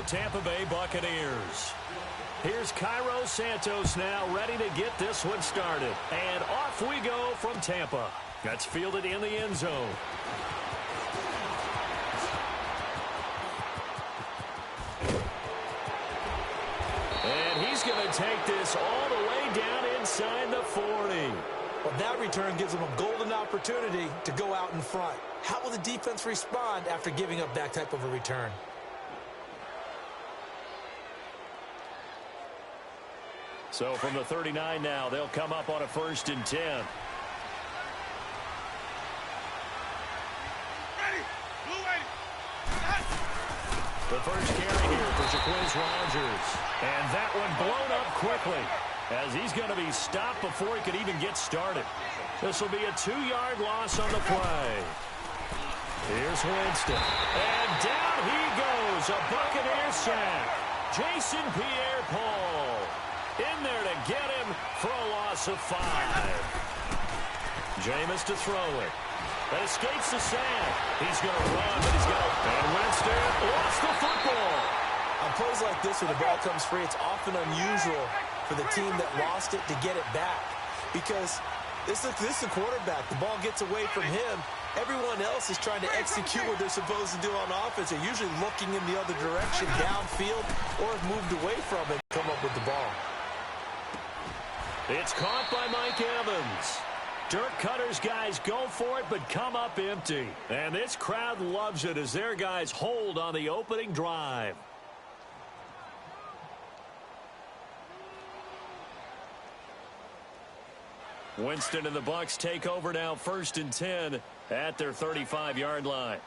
Tampa Bay Buccaneers. Here's Cairo Santos now ready to get this one started. And off we go from Tampa. That's fielded in the end zone. And he's going to take this all the way down inside the 40. Well, that return gives him a golden opportunity to go out in front. How will the defense respond after giving up that type of a return? So from the 39 now, they'll come up on a 1st and 10. The first carry here for Jacquizz Rodgers. And that one blown up quickly as he's going to be stopped before he could even get started. This will be a 2-yard loss on the play. Here's Winston. And down he goes. A Buccaneer sack. Jason Pierre-Paul in there to get him for a loss of 5. Jameis to throw it. That escapes the sack. He's going to run, but he's going to... And Winston lost the football. On plays like this where the ball comes free, it's often unusual for the team that lost it to get it back. Because this is the quarterback. The ball gets away from him. Everyone else is trying to execute what they're supposed to do on offense. They're usually looking in the other direction, downfield, or have moved away from it and come up with the ball. It's caught by Mike Evans. Dirk Cutter's guys go for it, but come up empty. And this crowd loves it as their guys hold on the opening drive. Winston and the Bucs take over now, 1st and 10 at their 35-yard line.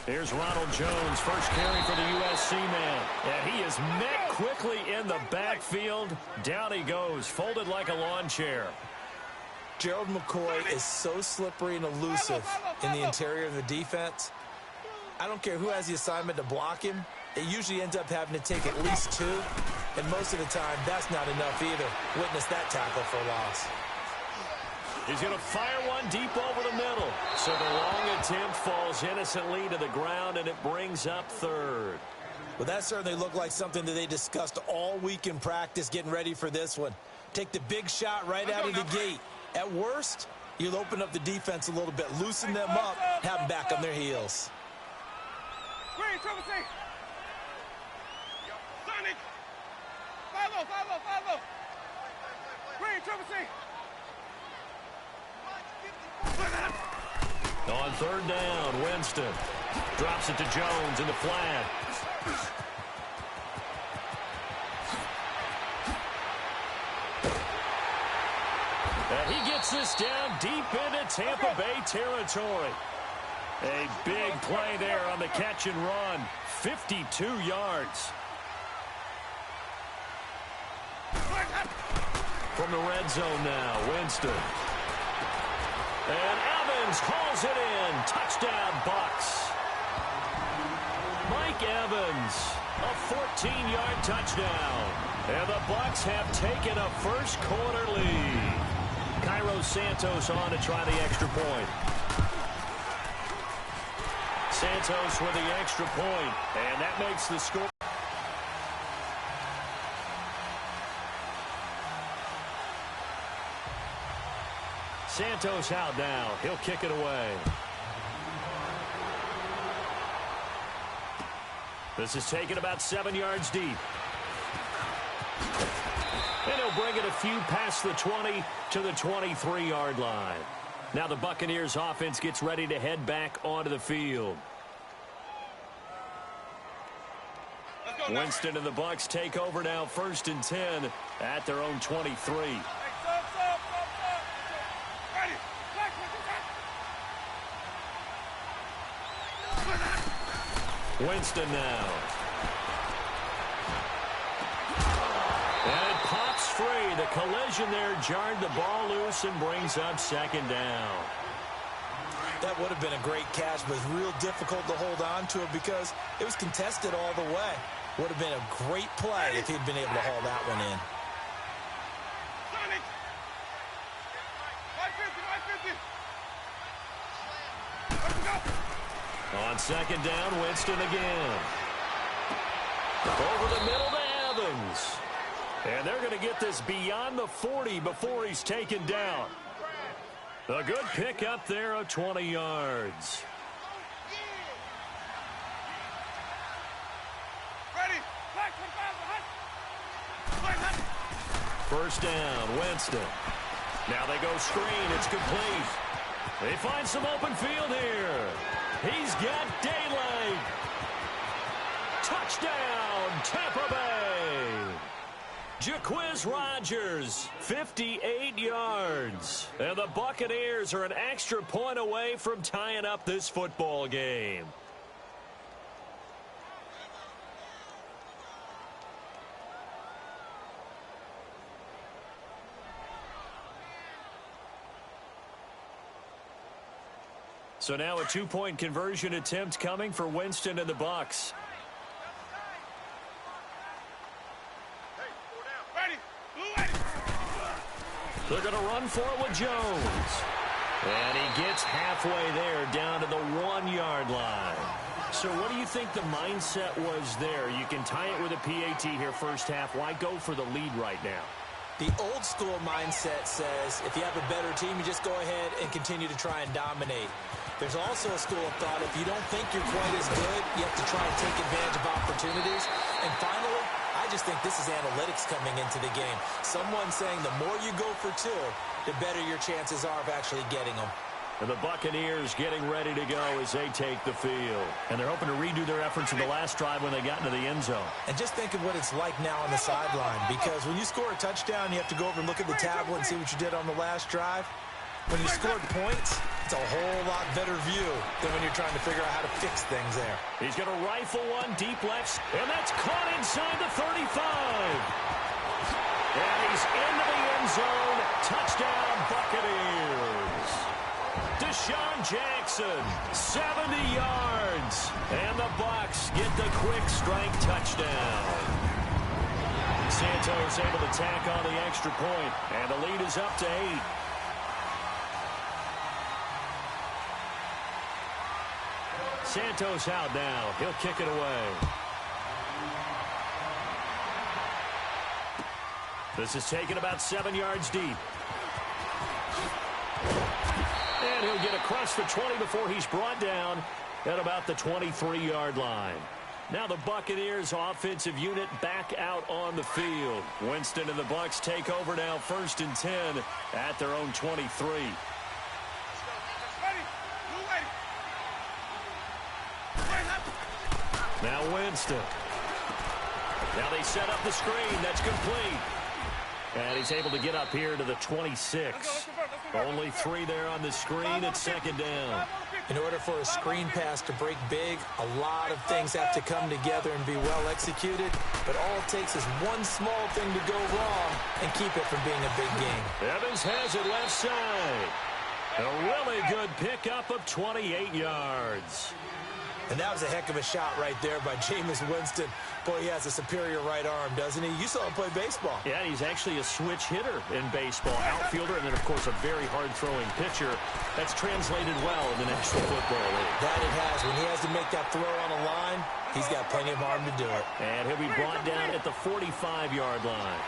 Here's Ronald Jones, first carry for the USC man. And he is met quickly in the backfield. Down he goes, folded like a lawn chair. Gerald McCoy is so slippery and elusive in the interior of the defense. I don't care who has the assignment to block him. It usually ends up having to take at least 2. And most of the time, that's not enough either. Witness that tackle for a loss. He's going to fire one deep over the middle. So the long attempt falls innocently to the ground, and it brings up 3rd. Well, that certainly looked like something that they discussed all week in practice getting ready for this one. Take the big shot right out of the gate. At worst, you'll open up the defense a little bit, loosen them up, have them back on their heels. Green, Triple C. Sonic. Follow. Green, Triple C. On 3rd down, Winston drops it to Jones in the flat. And he gets this down deep into Tampa Bay territory. A big play there on the catch and run. 52 yards. From the red zone now, Winston. And Evans hauls it in. Touchdown, Bucs. Mike Evans, a 14-yard touchdown. And the Bucs have taken a first-quarter lead. Cairo Santos on to try the extra point. Santos with the extra point, and that makes the score. Santos out now. He'll kick it away. This is taken about 7 yards deep. And he'll bring it a few past the 20 to the 23-yard line. Now the Buccaneers offense gets ready to head back onto the field. Winston and the Bucs take over now, 1st and 10 at their own 23. Winston now. And it pops free. The collision there jarred the ball loose and brings up 2nd down. That would have been a great catch, but it's real difficult to hold on to it because it was contested all the way. Would have been a great play if he'd been able to haul that one in. On second down, Winston again. Over the middle to Evans. And they're going to get this beyond the 40 before he's taken down. A good pick up there of 20 yards. First down, Winston. Now they go screen. It's complete. They find some open field here. He's got daylight. Touchdown, Tampa Bay. Jacquizz Rodgers, 58 yards. And the Buccaneers are an extra point away from tying up this football game. So now a two-point conversion attempt coming for Winston and the Bucs. They're going to run for it with Jones. And he gets halfway there down to the 1-yard line. So what do you think the mindset was there? You can tie it with a PAT here first half. Why go for the lead right now? The old school mindset says if you have a better team, you just go ahead and continue to try and dominate. There's also a school of thought, if you don't think you're quite as good, you have to try and take advantage of opportunities. And finally, I just think this is analytics coming into the game. Someone saying the more you go for two, the better your chances are of actually getting them. And the Buccaneers getting ready to go as they take the field. And they're hoping to redo their efforts in the last drive when they got into the end zone. And just think of what it's like now on the sideline. Because when you score a touchdown, you have to go over and look at the tablet and see what you did on the last drive. When you scored points, it's a whole lot better view than when you're trying to figure out how to fix things there. He's going to rifle one deep left, and that's caught inside the 35. And he's into the end zone. Touchdown, Buccaneers. Deshaun Jackson, 70 yards. And the Bucs get the quick strike touchdown. Santos able to tack on the extra point, and the lead is up to 8. Santos out now. He'll kick it away. This is taken about 7 yards deep. And he'll get across the 20 before he's brought down at about the 23-yard line. Now the Buccaneers offensive unit back out on the field. Winston and the Bucs take over now, 1st and 10 at their own 23. Now Winston. Now they set up the screen. That's complete. And he's able to get up here to the 26. Only 3 there on the screen at 2nd down. In order for a screen pass to break big, a lot of things have to come together and be well executed. But all it takes is one small thing to go wrong and keep it from being a big game. Evans has it left side. A really good pickup of 28 yards. And that was a heck of a shot right there by Jameis Winston. Boy, he has a superior right arm, doesn't he? You saw him play baseball. Yeah, he's actually a switch hitter in baseball. Outfielder, and then, of course, a very hard-throwing pitcher. That's translated well in the National Football League. That it has. When he has to make that throw on a line, he's got plenty of arm to do it. And he'll be brought down at the 45-yard line.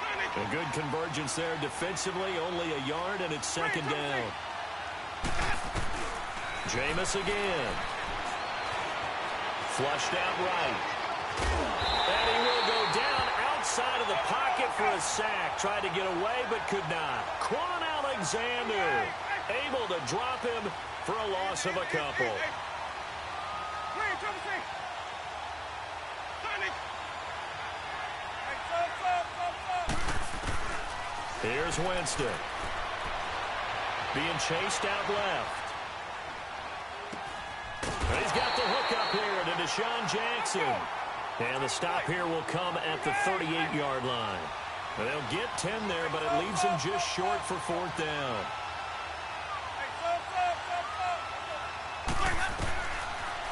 A good convergence there defensively, only a yard, and it's 2nd down. Jameis again. Flushed out right. And he will go down outside of the pocket for a sack. Tried to get away, but could not. Quan Alexander able to drop him for a loss of a couple. Here's Winston. Being chased out left. And he's got the hook up here to Deshaun Jackson. And the stop here will come at the 38-yard line. And they'll get 10 there, but it leaves them just short for 4th down.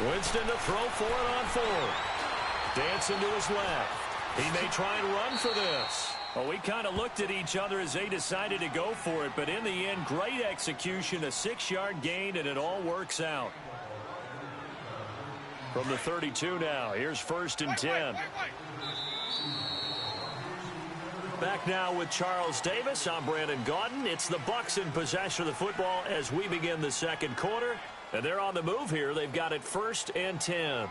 Winston to throw for it on fourth. Dancing to his left. He may try and run for this. Well, we kind of looked at each other as they decided to go for it, but in the end, great execution, a 6-yard gain, and it all works out. From the 32 now, here's 1st and 10. Back now with Charles Davis. I'm Brandon Gaudin. It's the Bucs in possession of the football as we begin the second quarter. And they're on the move here. They've got it 1st and 10.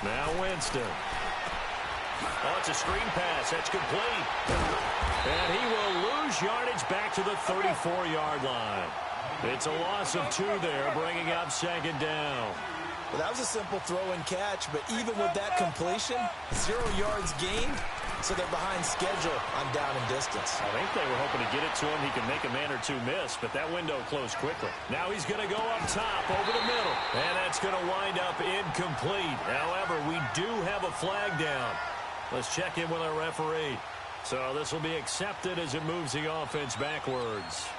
Now Winston. Oh, it's a screen pass. That's complete. And he will lose yardage back to the 34-yard line. It's a loss of 2 there, bringing up 2nd down. Well, that was a simple throw and catch, but even with that completion, 0 yards gained, so they're behind schedule on down and distance. I think they were hoping to get it to him. He can make a man or two miss, but that window closed quickly. Now he's going to go up top over the middle, and that's going to wind up incomplete. However, we do have a flag down. Let's check in with our referee. So this will be accepted as it moves the offense backwards.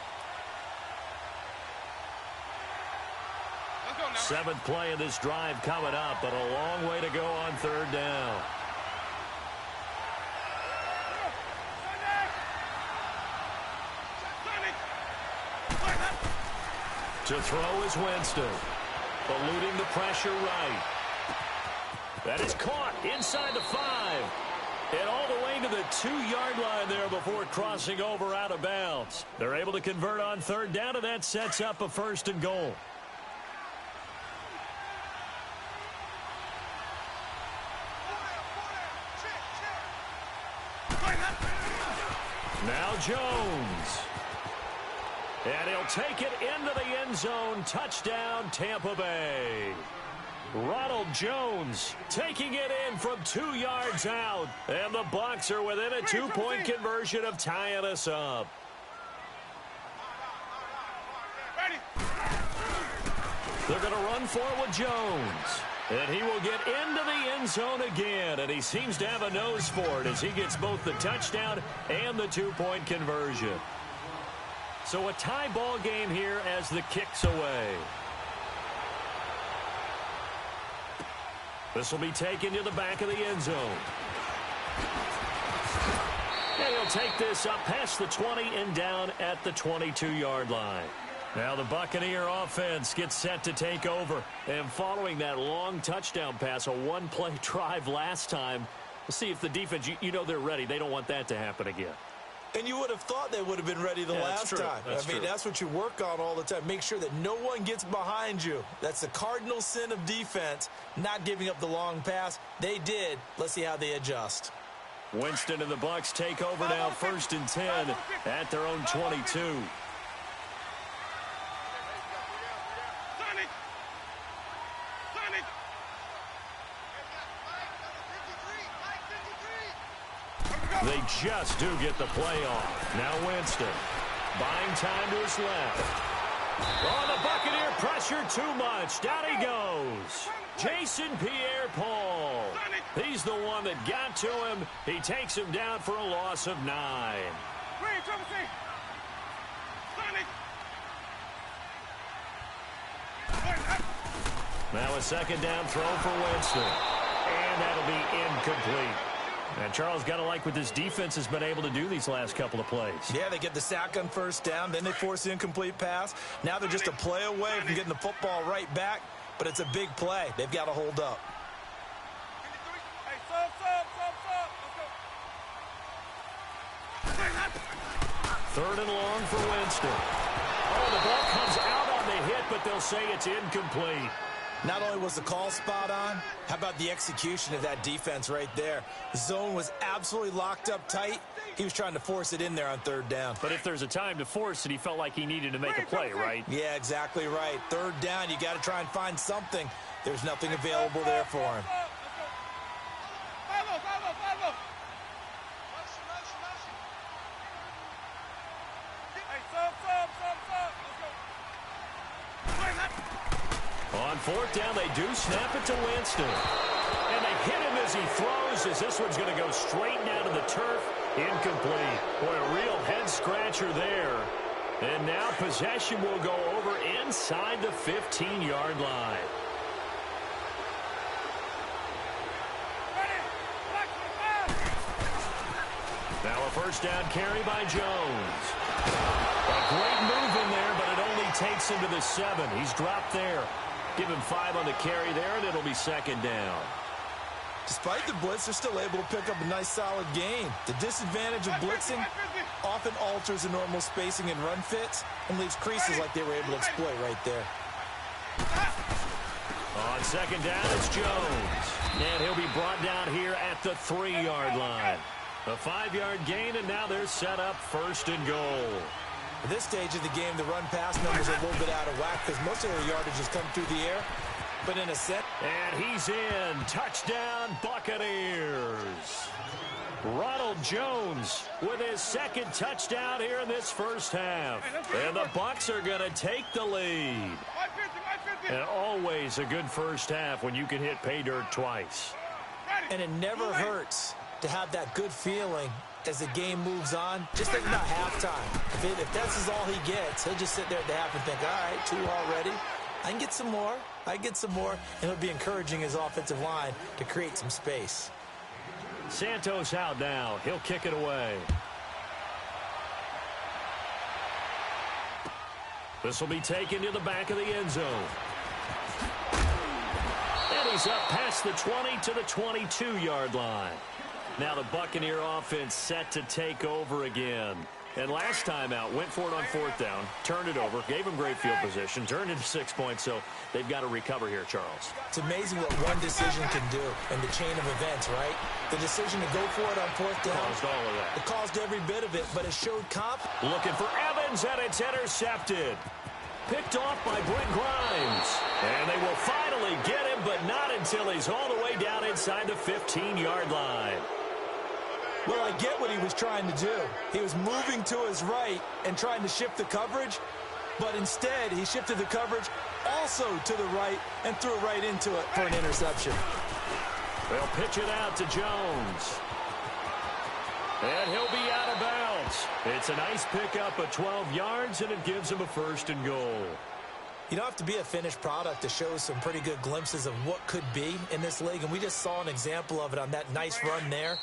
7th play of this drive coming up, but a long way to go on 3rd down. To throw is Winston. Eluding the pressure right. That is caught inside the 5. And all the way to the 2-yard line there before crossing over out of bounds. They're able to convert on 3rd down, and that sets up a 1st and goal. Now Jones. And he'll take it into the end zone. Touchdown, Tampa Bay. Ronald Jones taking it in from 2 yards out. And the Bucs are within a 2-point conversion of tying us up. They're going to run for it with Jones. And he will get into the end zone again. And he seems to have a nose for it as he gets both the touchdown and the 2-point conversion. So a tie ball game here as the kick's away. This will be taken to the back of the end zone. And he'll take this up past the 20 and down at the 22-yard line. Now the Buccaneer offense gets set to take over. And following that long touchdown pass, a 1-play drive last time, we'll see if the defense, you know they're ready. They don't want that to happen again. And you would have thought they would have been ready the last time. I mean, that's what you work on all the time. Make sure that no one gets behind you. That's the cardinal sin of defense, not giving up the long pass. They did. Let's see how they adjust. Winston and the Bucs take over now, 1st and 10 at their own 22. They just do get the play off. Now Winston buying time to his left. Oh, the Buccaneer pressure too much. Down he goes. Jason Pierre-Paul. He's the one that got to him. He takes him down for a loss of 9. Now a 2nd down throw for Winston. And that'll be incomplete. And Charles, got to like what this defense has been able to do these last couple of plays. Yeah, they get the sack on 1st down, then they force the incomplete pass. Now they're just a play away from getting the football right back, but it's a big play. They've got to hold up. Third and long for Winston. Oh, the ball comes out on the hit, but they'll say it's incomplete. Not only was the call spot on, how about the execution of that defense right there? The zone was absolutely locked up tight. He was trying to force it in there on 3rd down. But if there's a time to force it, he felt like he needed to make a play, right? Yeah, exactly right. 3rd down, you got to try and find something. There's nothing available there for him. On 4th down, they do snap it to Winston. And they hit him as he throws, as this one's going to go straight down to the turf. Incomplete. Boy, a real head-scratcher there. And now possession will go over inside the 15-yard line. Now a first down carry by Jones. A great move in there, but it only takes him to the 7. He's dropped there. Give him 5 on the carry there, and it'll be second down. Despite the blitz, they're still able to pick up a nice, solid gain. The disadvantage of blitzing often alters the normal spacing and run fits and leaves creases like they were able to exploit right there. On second down, it's Jones. And he'll be brought down here at the 3-yard line. A 5-yard gain, and now they're set up first and goal. At this stage of the game, the run-pass numbers are a little bit out of whack because most of their yardage has come through the air. But in a set. And he's in. Touchdown, Buccaneers. Ronald Jones with his second touchdown here in this first half. And the Bucs are going to take the lead. And always a good first half when you can hit pay dirt twice. And it never hurts to have that good feeling as the game moves on. Just think about halftime. If that's all he gets, he'll just sit there at the half and think, all right, 2 already. I can get some more. I get some more. And he'll be encouraging his offensive line to create some space. Santos out now. He'll kick it away. This will be taken to the back of the end zone. And he's up past the 20 to the 22-yard line. Now the Buccaneer offense set to take over again. And last time out, went for it on 4th down, turned it over, gave them great field position, turned into 6 points, so they've got to recover here, Charles. It's amazing what one decision can do in the chain of events, right? The decision to go for it on 4th down. Caused all of that. It caused every bit of it, but it showed Looking for Evans, and it's intercepted. Picked off by Brent Grimes. And they will finally get him, but not until he's all the way down inside the 15-yard line. Well, I get what he was trying to do. He was moving to his right and trying to shift the coverage, but instead he shifted the coverage also to the right and threw right into it for an interception. They'll pitch it out to Jones. And he'll be out of bounds. It's a nice pickup of 12 yards, and it gives him a first and goal. You don't have to be a finished product to show some pretty good glimpses of what could be in this league, and we just saw an example of it on that nice run there.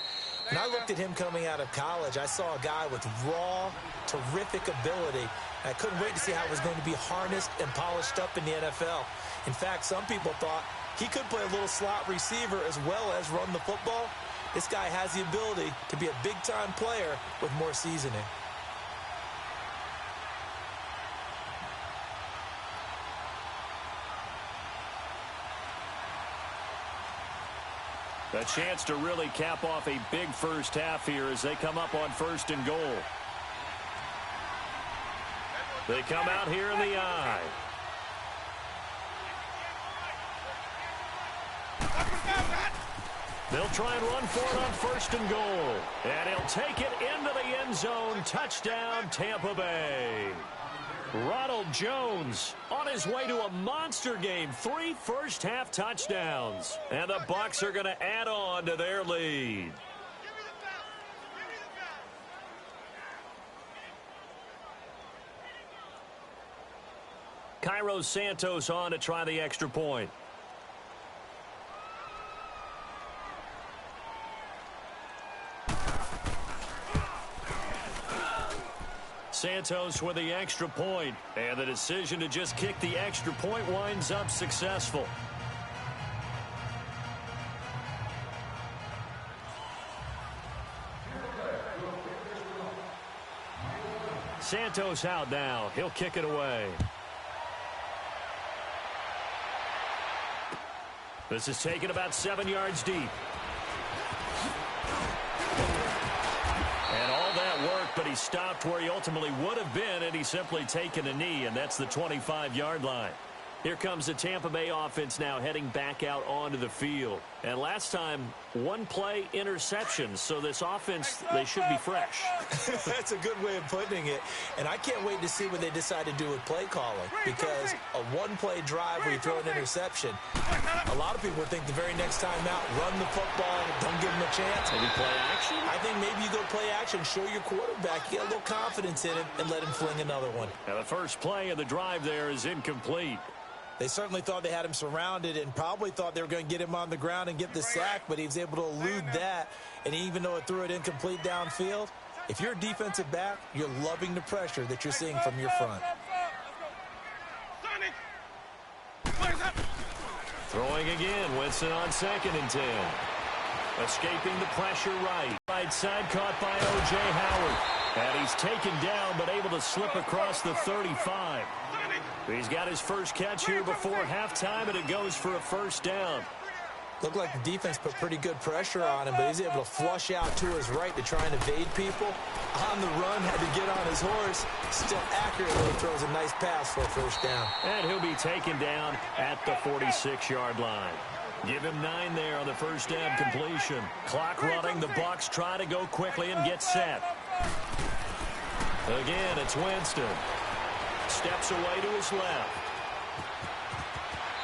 When I looked at him coming out of college, I saw a guy with raw, terrific ability. I couldn't wait to see how it was going to be harnessed and polished up in the NFL. In fact, some people thought he could play a little slot receiver as well as run the football. This guy has the ability to be a big-time player with more seasoning. A chance to really cap off a big first half here as they come up on first and goal. They come out here in the I. They'll try and run for it on first and goal. And he'll take it into the end zone. Touchdown, Tampa Bay. Ronald Jones on his way to a monster game. 3 first-half touchdowns. And the Bucs are going to add on to their lead. Cairo Santos on to try the extra point. Santos with the extra point, and the decision to just kick the extra point winds up successful. Santos out now. He'll kick it away. This is taken about 7 yards deep. And all that work, but he stopped where he ultimately would have been, and he's simply taken a knee, and that's the 25-yard line. Here comes the Tampa Bay offense now heading back out onto the field. And last time, one play interception. So this offense, they should be fresh. That's a good way of putting it. And I can't wait to see what they decide to do with play calling. Because a one-play drive where you throw an interception, a lot of people think the very next time out, run the football, don't give them a chance. Maybe play action? I think maybe you go play action, show your quarterback, get a little confidence in him, and let him fling another one. Now the first play of the drive there is incomplete. They certainly thought they had him surrounded and probably thought they were going to get him on the ground and get the sack, but he was able to elude that. And even though it threw it incomplete downfield, if you're a defensive back, you're loving the pressure that you're seeing from your front. Throwing again, Winston on 2nd and 10. Escaping the pressure right side, caught by O.J. Howard. And he's taken down, but able to slip across the 35. He's got his first catch here before halftime, and it goes for a first down. Looked like the defense put pretty good pressure on him, but he's able to flush out to his right to try and evade people. On the run, had to get on his horse. Still accurately throws a nice pass for a first down. And he'll be taken down at the 46-yard line. Give him 9 there on the first down completion. Clock running. The Bucs try to go quickly and get set. Again, it's Winston. Steps away to his left.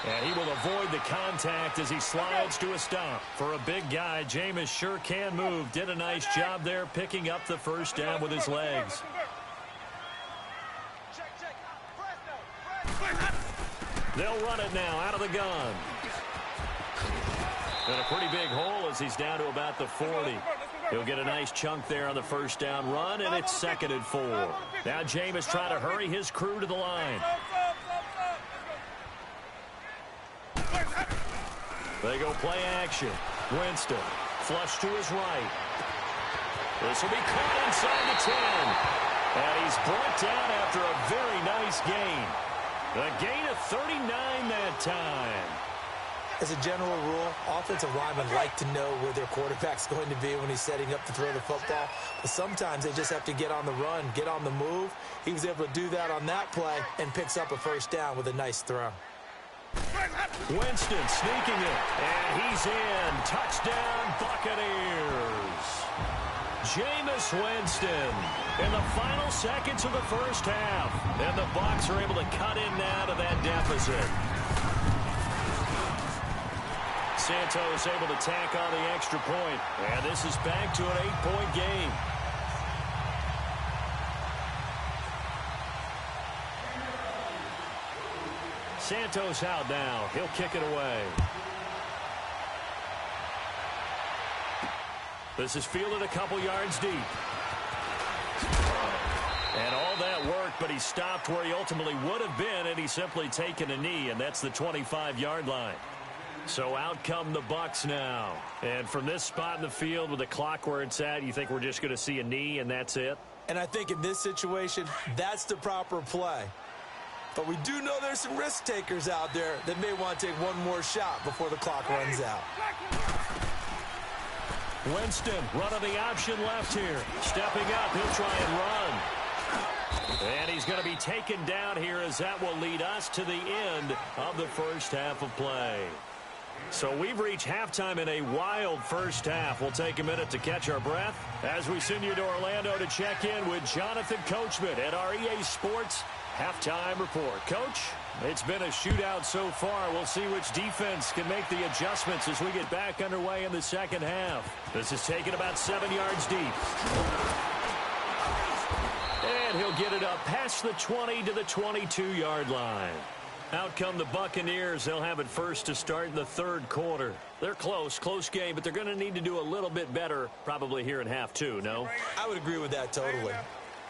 And he will avoid the contact as he slides to a stop. For a big guy, Jameis sure can move. Did a nice job there picking up the first down with his legs. They'll run it now out of the gun. And a pretty big hole as he's down to about the 40. He'll get a nice chunk there on the first down run, and it's 2nd and 4. Now Jameis trying to hurry his crew to the line. They go play action. Winston, flush to his right. This will be caught inside the 10. And he's brought down after a very nice gain. A gain of 39 that time. As a general rule, offensive linemen like to know where their quarterback's going to be when he's setting up to throw the football. But sometimes they just have to get on the run, get on the move. He was able to do that on that play and picks up a first down with a nice throw. Winston sneaking it, and he's in. Touchdown, Buccaneers. Jameis Winston in the final seconds of the first half. And the Bucs are able to cut in now to that deficit. Santos able to tack on the extra point. And this is back to an 8-point game. Santos out now. He'll kick it away. This is fielded a couple yards deep. And all that worked, but he stopped where he ultimately would have been, and he's simply taken a knee, and that's the 25-yard line. So out come the Bucs now. And from this spot in the field with the clock where it's at, you think we're just going to see a knee and that's it? And I think in this situation, that's the proper play. But we do know there's some risk takers out there that may want to take one more shot before the clock runs out. Winston running the option left here. Stepping up, he'll try and run. And he's going to be taken down here as that will lead us to the end of the first half of play. So we've reached halftime in a wild first half. We'll take a minute to catch our breath as we send you to Orlando to check in with Jonathan Coachman at our EA Sports Halftime Report. Coach, it's been a shootout so far. We'll see which defense can make the adjustments as we get back underway in the second half. This is taken about 7 yards deep. And he'll get it up past the 20 to the 22-yard line. Out come the Buccaneers. They'll have it first to start in the third quarter. They're close game, but they're going to need to do a little bit better probably here in half two, no? I would agree with that totally.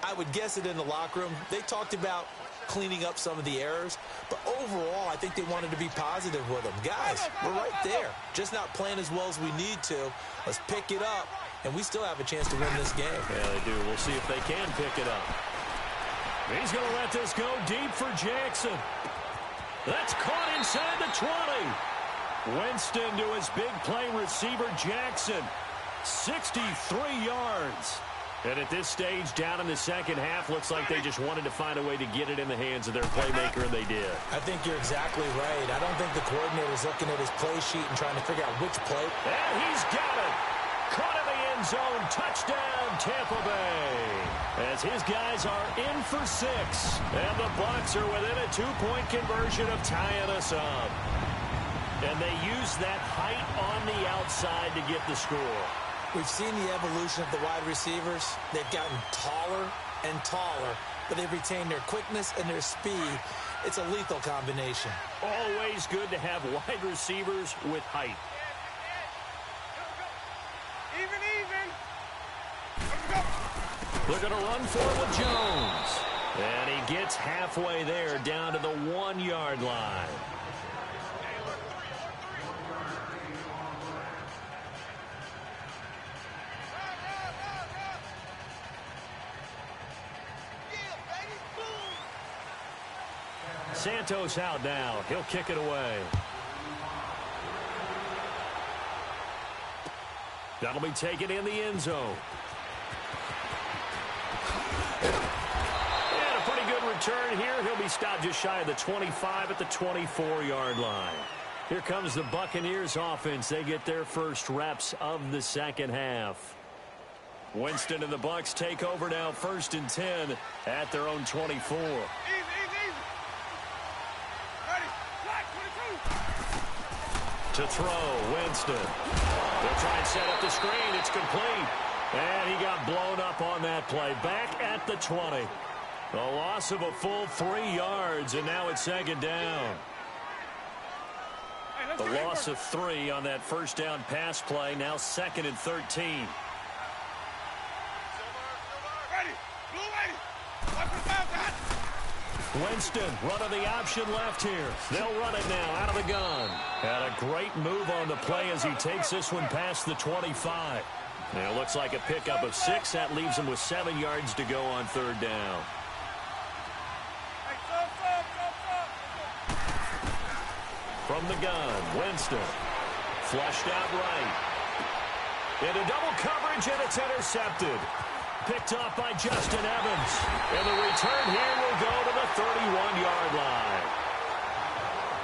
I would guess it in the locker room. They talked about cleaning up some of the errors, but overall, I think they wanted to be positive with them. Guys, we're right there. Just not playing as well as we need to. Let's pick it up, and we still have a chance to win this game. Yeah, they do. We'll see if they can pick it up. He's going to let this go deep for Jackson. That's caught inside the 20. Winston to his big play receiver, Jackson. 63 yards. And at this stage, down in the second half, looks like they just wanted to find a way to get it in the hands of their playmaker, and they did. I think you're exactly right. I don't think the coordinator's looking at his play sheet and trying to figure out which play. And he's got it. Caught in the end zone. Touchdown, Tampa Bay. As his guys are in for 6. And the Bucs are within a 2-point conversion of tying us up. And they use that height on the outside to get the score. We've seen the evolution of the wide receivers. They've gotten taller and taller, but they've retained their quickness and their speed. It's a lethal combination. Always good to have wide receivers with height. Even. They're going to run for it with Jones. And he gets halfway there, down to the 1-yard line. Santos out now. He'll kick it away. That'll be taken in the end zone. And a pretty good return here. He'll be stopped just shy of the 25 at the 24-yard line. Here comes the Buccaneers offense. They get their first reps of the second half. Winston and the Bucs take over now, 1st and 10 at their own 24. Easy. Ready. Black 22. To throw, Winston. They'll try and set up the screen. It's complete. And he got blown up on that play. Back at the 20. A loss of a full 3 yards, and now it's 2nd down. Hey, The loss of 3 on that first down pass play. Now 2nd and 13. Ready. Blue lady. Watch the foul, God. Winston running the option left here. They'll run it now out of the gun. Had a great move on the play as he takes this one past the 25. Now it looks like a pickup of 6. That leaves him with 7 yards to go on 3rd down. Hey, stop. From the gun, Winston. Flushed out right. Into double coverage, and it's intercepted. Picked off by Justin Evans. And the return here will go to the 31-yard line.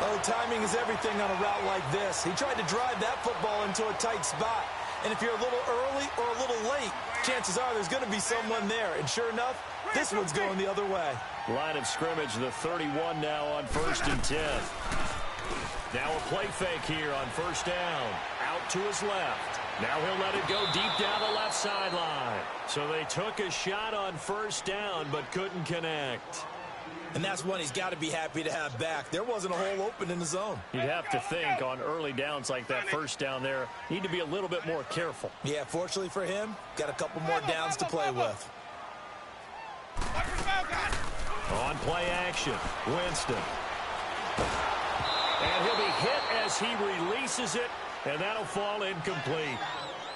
Oh, timing is everything on a route like this. He tried to drive that football into a tight spot. And if you're a little early or a little late, chances are there's going to be someone there. And sure enough, this one's going the other way. Line of scrimmage, the 31 now on 1st and 10. Now a play fake here on 1st down. Out to his left. Now he'll let it go deep down the left sideline. So they took a shot on 1st down but couldn't connect. And that's one he's got to be happy to have back. There wasn't a hole open in the zone. You'd have to think on early downs like that 1st down there, need to be a little bit more careful. Yeah, fortunately for him, got a couple more downs to play with. Watch the foul, God. On play action, Winston. And he'll be hit as he releases it, and that'll fall incomplete.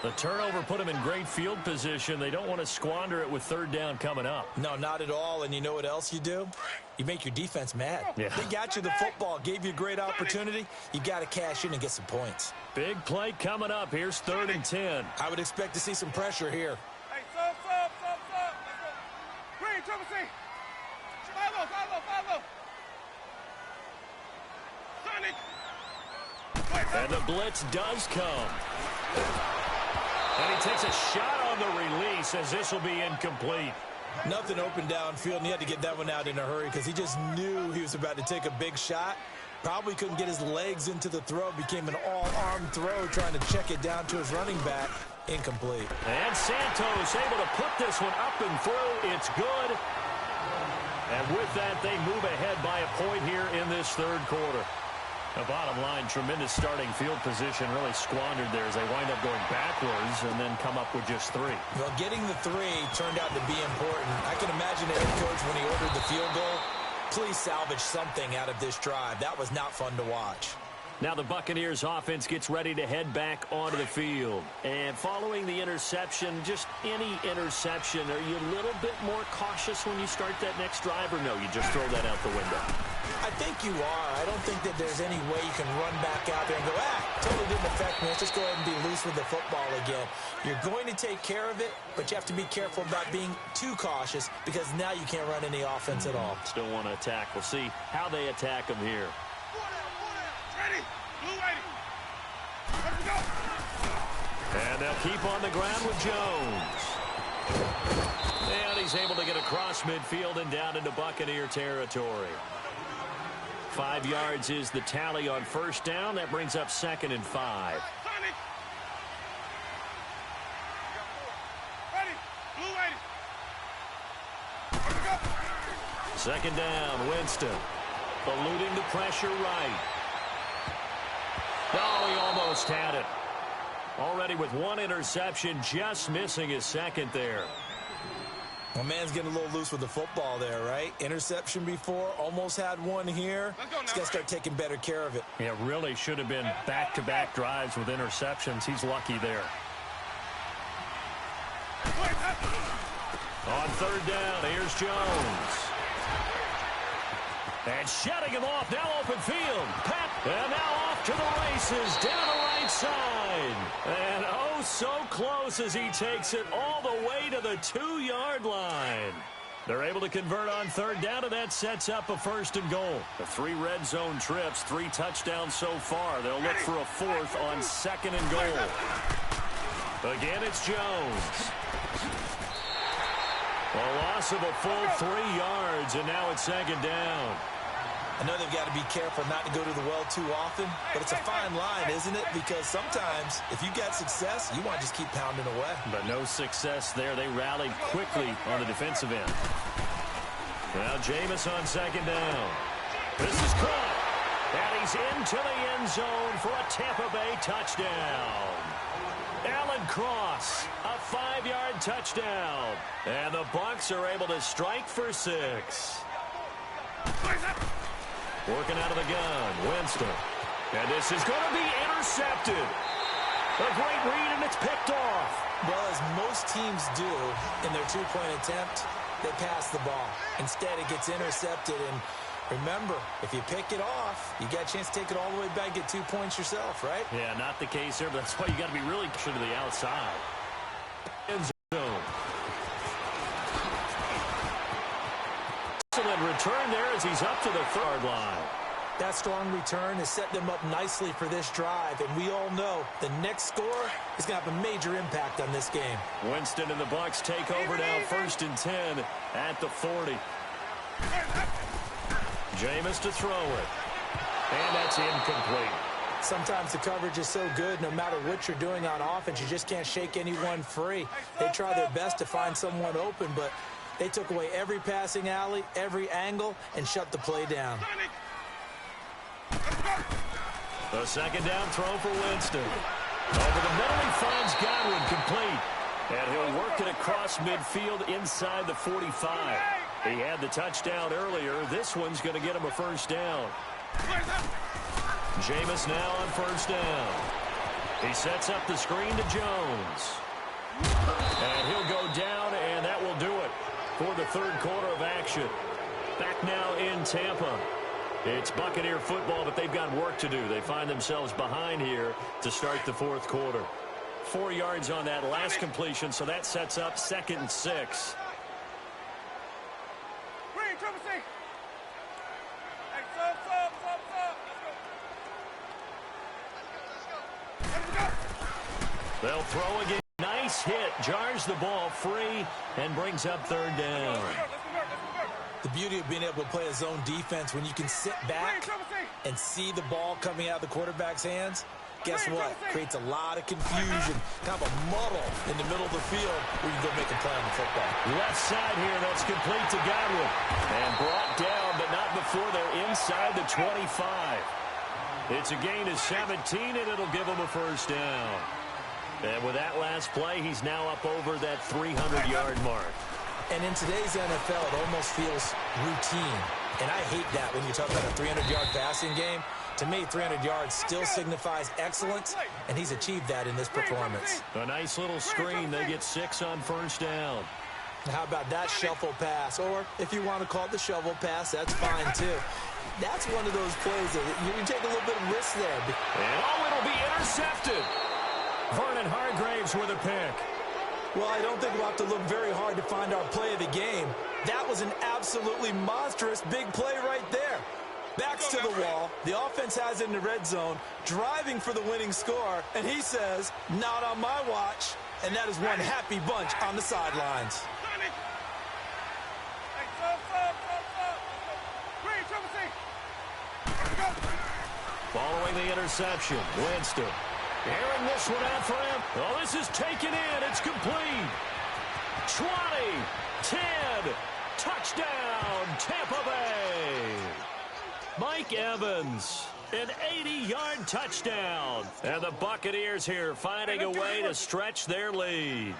The turnover put him in great field position. They don't want to squander it with 3rd down coming up. No, not at all. And you know what else you do? You make your defense mad. Yeah. They got you the football, gave you a great opportunity. You got to cash in and get some points. Big play coming up. Here's 3rd and 10. I would expect to see some pressure here. Hey, stop. Green, triple C. Follow. Sonic. And the blitz does come. And he takes a shot on the release as this will be incomplete. Nothing open downfield, and he had to get that one out in a hurry because he just knew he was about to take a big shot. Probably couldn't get his legs into the throw. Became an all-arm throw trying to check it down to his running back. Incomplete. And Santos able to put this one up and through. It's good. And with that, they move ahead by a point here in this 3rd quarter. The bottom line, tremendous starting field position, really squandered there as they wind up going backwards and then come up with just 3. Well, getting the 3 turned out to be important. I can imagine the head coach when he ordered the field goal. Please salvage something out of this drive. That was not fun to watch. Now the Buccaneers offense gets ready to head back onto the field. And following the interception, just any interception, are you a little bit more cautious when you start that next drive, or no, you just throw that out the window? I think you are. I don't think that there's any way you can run back out there and go, totally didn't affect me. Let's just go ahead and be loose with the football again. You're going to take care of it, but you have to be careful about being too cautious because now you can't run any offense at all. Still want to attack. We'll see how they attack them here. Ready. Blue waiting. Let's go. And they'll keep on the ground with Jones. And he's able to get across midfield and down into Buccaneer territory. 5 yards is the tally on first down. That brings up 2nd and 5. Ready. Blue waiting. Let's go. 2nd down, Winston. Eluding the pressure right. Oh, he almost had it. Already with 1 interception, just missing his 2nd there. Well, man's getting a little loose with the football there, right? Interception before, almost had 1 here. He's got to start taking better care of it. Yeah, really should have been back-to-back drives with interceptions. He's lucky there. On 3rd down, here's Jones. And shutting him off, now open field. And now off to the races, down the right side. And oh, so close as he takes it all the way to the 2-yard line. They're able to convert on 3rd down, and that sets up a 1st and goal. The 3 red zone trips, 3 touchdowns so far. They'll look for a 4th on 2nd and goal. Again, it's Jones. A loss of a full 3 yards, and now it's 2nd down. I know they've got to be careful not to go to the well too often, but it's a fine line, isn't it? Because sometimes, if you got success, you want to just keep pounding away. But no success there. They rallied quickly on the defensive end. Now Jameis on 2nd down. This is caught. And he's into the end zone for a Tampa Bay touchdown. Alan Cross, a 5-yard touchdown. And the Bucs are able to strike for 6. Working out of the gun, Winston. And this is going to be intercepted. A great read, and it's picked off. Well, as most teams do in their 2-point attempt, they pass the ball. Instead, it gets intercepted. And remember, if you pick it off, you got a chance to take it all the way back, get 2 points yourself, right? Yeah, not the case here, but that's why you got to be really to the outside. End zone. Excellent return there as he's up to the 3rd line. That strong return has set them up nicely for this drive, and we all know the next score is going to have a major impact on this game. Winston and the Bucs take over now, 1st and 10 at the 40. Jameis to throw it. And that's incomplete. Sometimes the coverage is so good, no matter what you're doing on offense, you just can't shake anyone free. They try their best to find someone open, but they took away every passing alley, every angle, and shut the play down. The 2nd down throw for Winston. Over the middle, he finds Godwin complete. And he'll work it across midfield inside the 45. He had the touchdown earlier. This one's going to get him a 1st down. Jameis now on 1st down. He sets up the screen to Jones. And he'll go down, and that will do it for the 3rd quarter of action. Back now in Tampa. It's Buccaneer football, but they've got work to do. They find themselves behind here to start the 4th quarter. 4 yards on that last completion, so that sets up 2nd and 6. Green, triple C. Hey, sub. Let's go. They'll throw again. Nice hit. Jars the ball free and brings up 3rd down. Let's convert. The beauty of being able to play a zone defense when you can sit back and see the ball coming out of the quarterback's hands, guess what? Creates a lot of confusion, kind of a muddle in the middle of the field where you go make a play on the football. Left side here, that's complete to Godwin. And brought down, but not before they're inside the 25. It's a gain of 17, and it'll give him a 1st down. And with that last play, he's now up over that 300-yard mark. And in today's NFL, it almost feels routine. And I hate that when you talk about a 300-yard passing game. To me, 300 yards still signifies excellence, and he's achieved that in this performance. A nice little screen. They get 6 on first down. How about that shuffle pass? Or if you want to call it the shovel pass, that's fine too. That's one of those plays that you can take a little bit of risk there. And it'll be intercepted. Vernon Hargreaves with a pick. Well, I don't think we'll have to look very hard to find our play of the game. That was an absolutely monstrous big play right there. Backs to the wall. The offense has it in the red zone, driving for the winning score, and he says, not on my watch. And that is one happy bunch on the sidelines. Following the interception, Winston. Airing this one out for him. Oh, this is taken in. It's complete. 20, 10, touchdown, Tampa Bay. Mike Evans, an 80-yard touchdown. And the Buccaneers here finding a way to stretch their lead.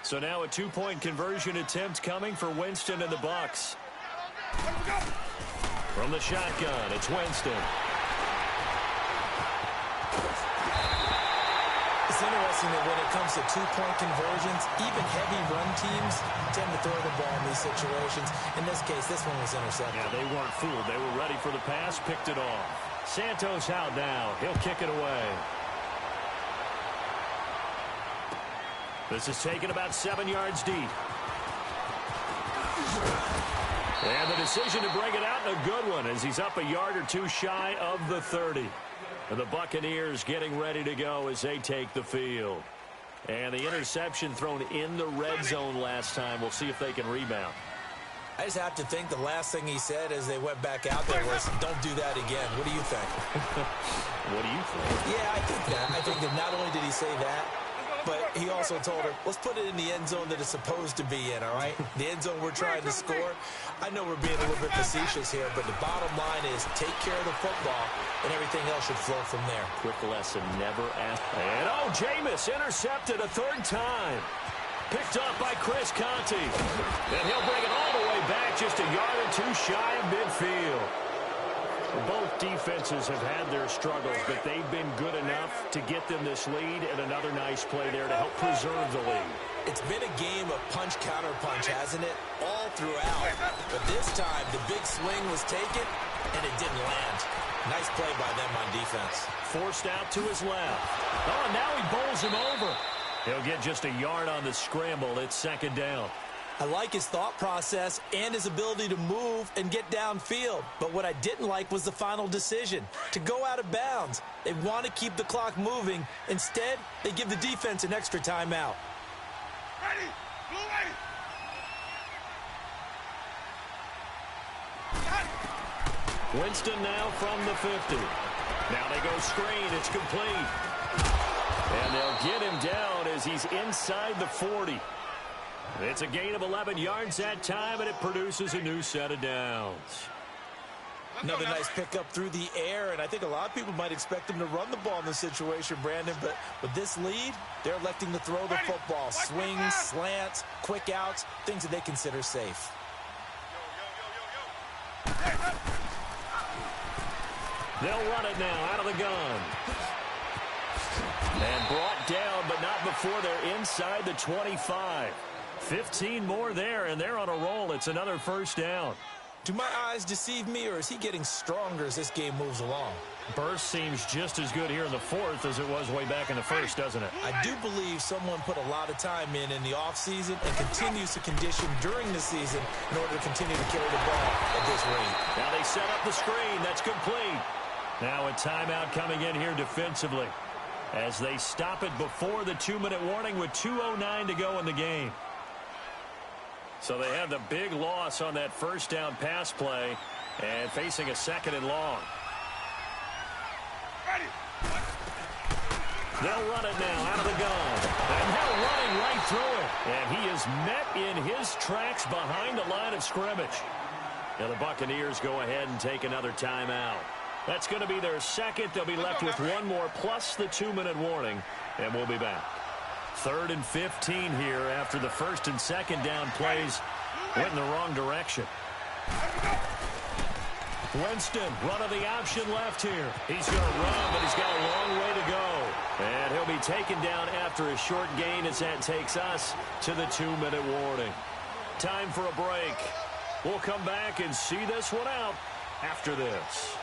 So now a 2-point conversion attempt coming for Winston and the Bucs. From the shotgun, it's Winston. It's interesting that when it comes to 2-point conversions, even heavy run teams tend to throw the ball in these situations. In this case, this one was intercepted. Yeah, they weren't fooled. They were ready for the pass, picked it off. Santos out now. He'll kick it away. This is taken about 7 yards deep. And the decision to bring it out, a good one, as he's up a yard or two shy of the 30. And the Buccaneers getting ready to go as they take the field. And the interception thrown in the red zone last time. We'll see if they can rebound. I just have to think the last thing he said as they went back out there was, don't do that again. What do you think? What do you think? Yeah, I think that. I think that not only did he say that, but he also told her, let's put it in the end zone that it's supposed to be in, all right? The end zone we're trying to score. I know we're being a little bit facetious here, but the bottom line is take care of the football, and everything else should flow from there. Quick lesson, never ask. And, Jameis intercepted a third time. Picked up by Chris Conte. And he'll bring it all the way back just a yard or two shy of midfield. Both defenses have had their struggles, but they've been good enough to get them this lead, and another nice play there to help preserve the lead. It's been a game of punch-counter-punch, hasn't it? All throughout. But this time, the big swing was taken, and it didn't land. Nice play by them on defense. Forced out to his left. Oh, and now he bowls him over. He'll get just a yard on the scramble. It's second down. I like his thought process and his ability to move and get downfield. But what I didn't like was the final decision, to go out of bounds. They want to keep the clock moving. Instead, they give the defense an extra timeout. Ready, blue ready. Winston now from the 50. Now they go screen. It's complete. And they'll get him down as he's inside the 40. It's a gain of 11 yards that time, and it produces a new set of downs. Another nice pickup through the air, and I think a lot of people might expect them to run the ball in this situation, Brandon, but with this lead, they're electing to throw the football. Swings, slants, quick outs, things that they consider safe. They'll run it now out of the gun. And brought down, but not before they're inside the 25. 15 more there, and they're on a roll. It's another first down. Do my eyes deceive me, or is he getting stronger as this game moves along? Burst seems just as good here in the fourth as it was way back in the first, doesn't it? I do believe someone put a lot of time in the offseason and continues to condition during the season in order to continue to carry the ball at this rate. Now they set up the screen. That's complete. Now a timeout coming in here defensively as they stop it before the 2-minute warning with 2:09 to go in the game. So they had the big loss on that first down pass play and facing a second and long. They'll run it now out of the gun. And they're running right through it. And he is met in his tracks behind the line of scrimmage. Now the Buccaneers go ahead and take another timeout. That's going to be their second. They'll be left with one more plus the 2-minute warning. And we'll be back. 3rd and 15 here after the first and second down plays went in the wrong direction. Winston running the option left here. He's going to run, but he's got a long way to go. And he'll be taken down after a short gain as that takes us to the 2-minute warning. Time for a break. We'll come back and see this one out after this.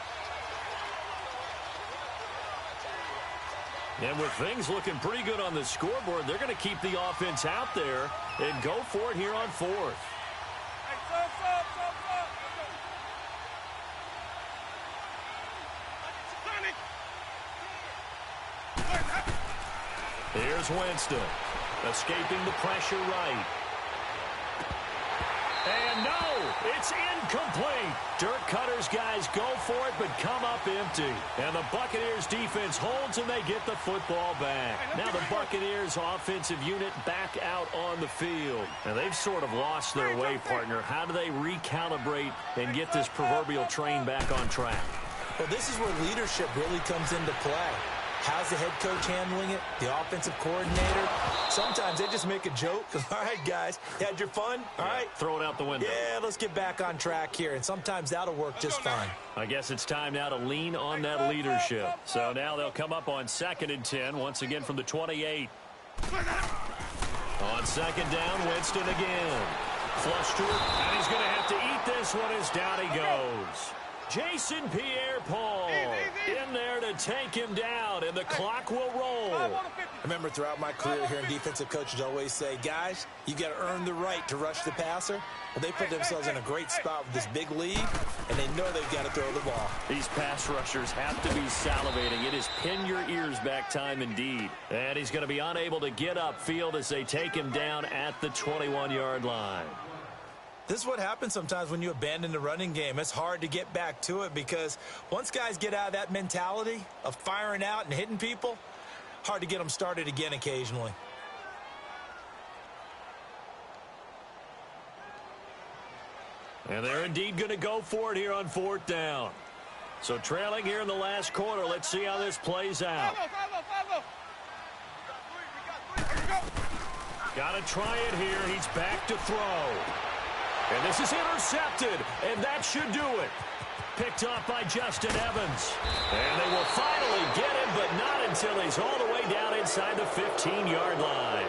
And with things looking pretty good on the scoreboard, they're going to keep the offense out there and go for it here on fourth. Here's Winston, escaping the pressure right. And no, it's incomplete. Dirk Cutter's guys go for it, but come up empty. And the Buccaneers defense holds, and they get the football back. Now the Buccaneers offensive unit back out on the field. And they've sort of lost their way, partner. How do they recalibrate and get this proverbial train back on track? Well, this is where leadership really comes into play. How's the head coach handling it? The offensive coordinator? Sometimes they just make a joke. All right, guys, you had your fun? All right. Throw it out the window. Yeah, let's get back on track here. And sometimes that'll work just fine. I guess it's time now to lean on that leadership. So now they'll come up on 2nd and 10, once again from the 28. On 2nd down, Winston again. Flush to it, and he's going to have to eat this one as down he goes. Jason Pierre-Paul in there to take him down, and the clock will roll. I remember throughout my career hearing defensive coaches always say, guys, you got to earn the right to rush the passer. Well, they put themselves in a great spot with this big lead, and they know they've got to throw the ball. These pass rushers have to be salivating. It is pin your ears back time indeed. And he's going to be unable to get upfield as they take him down at the 21-yard line. This is what happens sometimes when you abandon the running game. It's hard to get back to it because once guys get out of that mentality of firing out and hitting people, hard to get them started again occasionally. And they're indeed going to go for it here on 4th down. So trailing here in the last quarter. Let's see how this plays out. Got to try it here. He's back to throw. And this is intercepted, and that should do it. Picked up by Justin Evans. And they will finally get him, but not until he's all the way down inside the 15-yard line.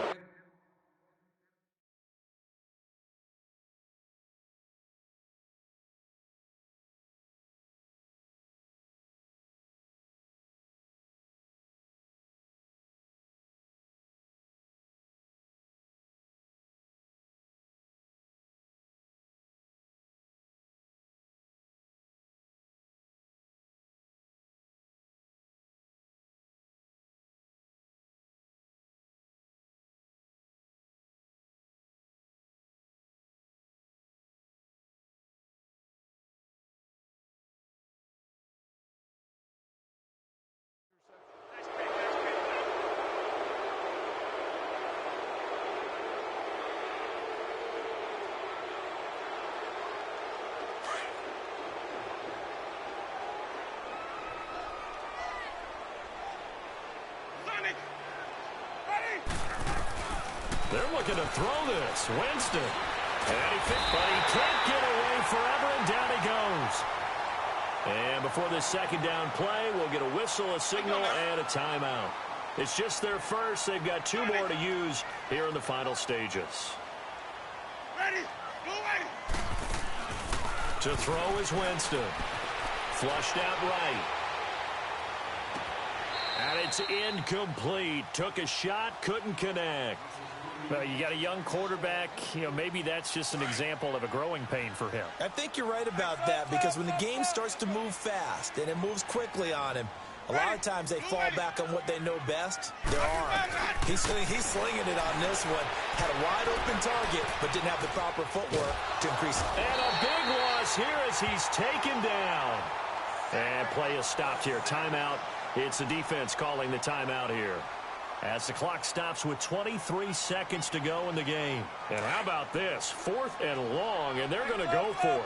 They're looking to throw this. Winston. And he fit, but he can't get away forever, and down he goes. And before this 2nd down play, we'll get a whistle, a signal, and a timeout. It's just their first. They've got 2 more to use here in the final stages. Ready, go away. To throw is Winston. Flushed out right. And it's incomplete. Took a shot, couldn't connect. Well, you got a young quarterback. Maybe that's just an example of a growing pain for him. I think you're right about that because when the game starts to move fast and it moves quickly on him, a lot of times they fall back on what they know best, their arm. He's slinging it on this one. Had a wide open target, but didn't have the proper footwork to increase it. And a big loss here as he's taken down. And play is stopped here. Timeout. It's the defense calling the timeout here, as the clock stops with 23 seconds to go in the game. And how about this? 4th and long, and they're going to go for it.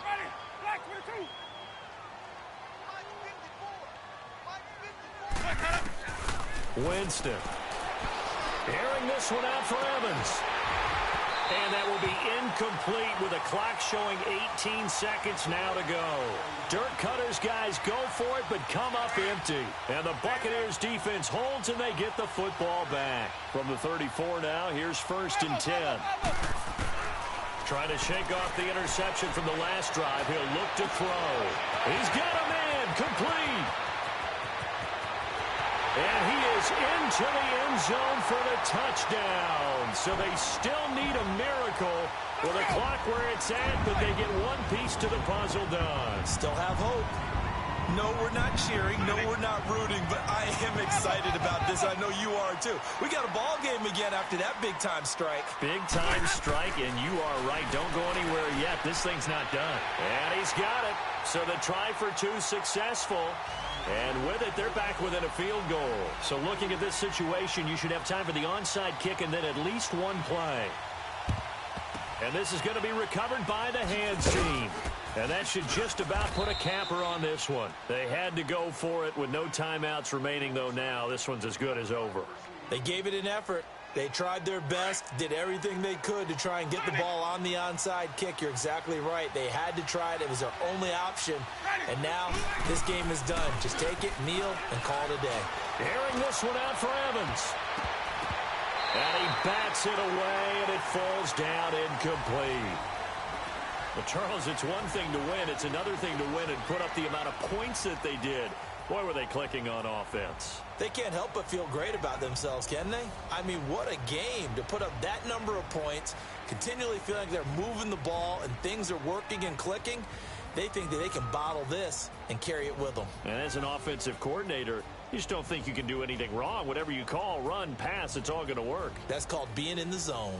Ready, black 22. Winston. Airing this one out for Evans. And that will be incomplete with a clock showing 18 seconds now to go. Dirk Cutter's guys go for it, but come up empty. And the Buccaneers defense holds, and they get the football back. From the 34 now, here's 1st and 10. Trying to shake off the interception from the last drive. He'll look to throw. He's got a man, complete. And he is into the end zone for the touchdown. So they still need a miracle with a clock where it's at, but they get one piece to the puzzle done. Still have hope. No, we're not cheering. No, we're not rooting, but I am excited about this. I know you are, too. We got a ball game again after that big-time strike. Big-time strike, and you are right. Don't go anywhere yet. This thing's not done. And he's got it. So the try for 2 successful. And with it, they're back within a field goal. So looking at this situation, you should have time for the onside kick and then at least one play. And this is going to be recovered by the hands team. And that should just about put a capper on this one. They had to go for it with no timeouts remaining, though now. This one's as good as over. They gave it an effort. They tried their best, did everything they could to try and get the ball on the onside kick. You're exactly right. They had to try it. It was their only option. And now this game is done. Just take it, kneel, and call it a day. Airing this one out for Evans. And he bats it away, and it falls down incomplete. But, Charles, it's one thing to win. It's another thing to win and put up the amount of points that they did. Boy, were they clicking on offense. They can't help but feel great about themselves, can they? I mean, what a game to put up that number of points, continually feeling like they're moving the ball and things are working and clicking. They think that they can bottle this and carry it with them. And as an offensive coordinator, you just don't think you can do anything wrong. Whatever you call, run, pass, it's all going to work. That's called being in the zone.